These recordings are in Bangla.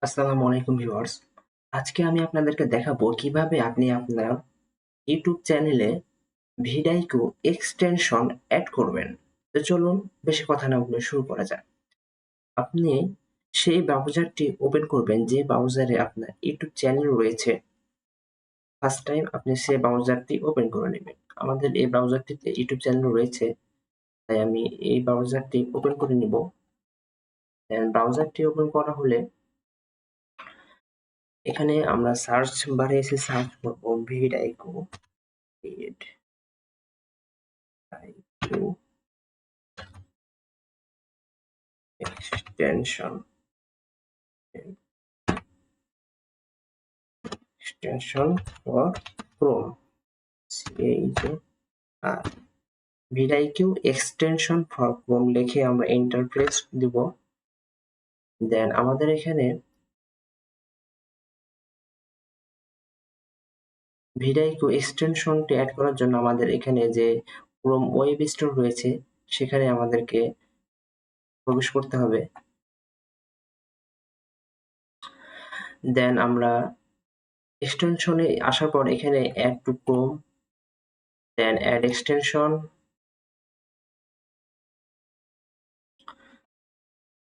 আসসালামু আলাইকুম ভিউয়ার্স। আজকে আমি আপনাদেরকে দেখাবো কিভাবে আপনি আপনার ইউটিউব চ্যানেলে ভিডাইকো এক্সটেনশন এড করবেন। তো চলুন বেশি কথা না বলে শুরু করা যাক। আপনি সেই ব্রাউজারটি ওপেন করবেন যে ব্রাউজারে আপনার ইউটিউব চ্যানেল রয়েছে। ফার্স্ট টাইম আপনি সেই ব্রাউজারটি ওপেন করে নেবেন। আমাদের এই ব্রাউজারটিতে ইউটিউব চ্যানেল রয়েছে, তাই আমি এই ব্রাউজারটি ওপেন করে নিব। দেন ব্রাউজারটি ওপেন করা হলে এখানে আমরা সার্চ বারে এসে সার্চ করব ভিডাইকো to extension for Chrome CHR VidIQ extension for Chrome লিখে আমরা এন্টার প্রেস দিব। দেন আমাদের এখানে ভিডাইকিউ এক্সটেনশনটি অ্যাড করার জন্য আমাদের এখানে যে ক্রোম ওয়েব স্টোর রয়েছে সেখানে আমাদেরকে প্রবেশ করতে হবে। দেন আমরা এক্সটেনশনে আসার পর এখানে add to Chrome, then add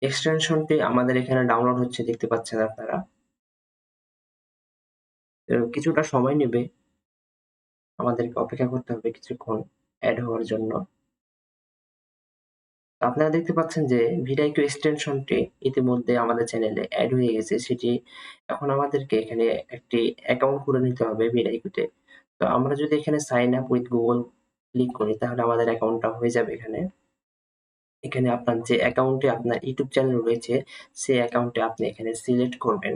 এক্সটেনশনটি আমাদের এখানে ডাউনলোড হচ্ছে, দেখতে পাচ্ছেন আপনারা। কিছুটা সময় নেবে, আমাদেরকে অপেক্ষা করতে হবে কিছুক্ষণ অ্যাড হওয়ার জন্য। আপনারা দেখতে পাচ্ছেন যে ভিডাইকো এক্সটেনশনটি ইতিমধ্যে আমাদের চ্যানেলে অ্যাড হয়ে গেছে। সেটি এখন আমাদেরকে এখানে একটি অ্যাকাউন্ট করে নিতে হবে ভিডাইকোতে। তো আমরা যদি এখানে sign up with Google click করি তাহলে আমাদের অ্যাকাউন্টটা হয়ে যাবে এখানে। এখানে আপনার যে অ্যাকাউন্টে আপনার ইউটিউব চ্যানেল রয়েছে সেই অ্যাকাউন্টে আপনি এখানে সিলেক্ট করবেন।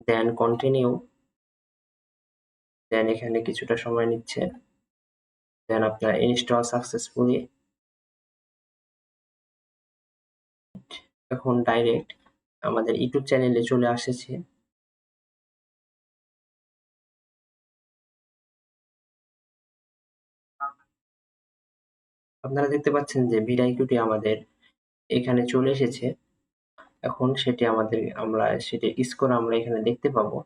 দেন কন্টিনিউ, দেন এখানে কিছুটা সময় নিচ্ছে। দেন আপনার ইনস্টল সাকসেসফুলি। এখন ডাইরেক্ট আমাদের ইউটিউব চ্যানেলে চলে আসছে। আপনারা দেখতে পাচ্ছেন যে ভিডাইকোটি আমাদের এখানে চলে এসেছে। এখন সেটি আমরা সেটির স্কোর আমরা এখানে দেখতে পাবো।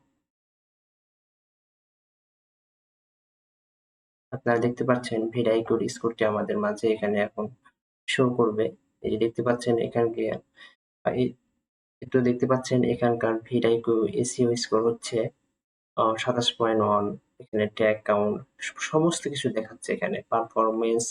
আপনারা দেখতে পাচ্ছেন ভিডাইকোর স্কোরটি আমাদের মাঝে এখানে এখন শো করবে। এই যে দেখতে পাচ্ছেন এখানকে এই একটু দেখতে পাচ্ছেন এখানকার ভিডাইকো এসইও স্কোর হচ্ছে ২৭.1। এখানে ট্যাগ কাউন্ট সমস্ত কিছু দেখাচ্ছে, এখানে পারফরম্যান্স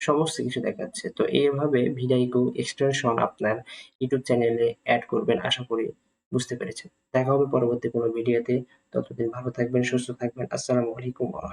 সমস্ত কিছু দেখাচ্ছে। তো এইভাবে ভিডাইকো এক্সটেনশন আপনার ইউটিউব চ্যানেলে এড করবেন, আশা করি বুঝতে পেরেছেন। দেখা হবে পরবর্তী কোনো ভিডিওতে। ততদিন ভালো থাকবেন, সুস্থ থাকবেন। আসসালামু আলাইকুম ওয়া রাহমাতুল্লাহ।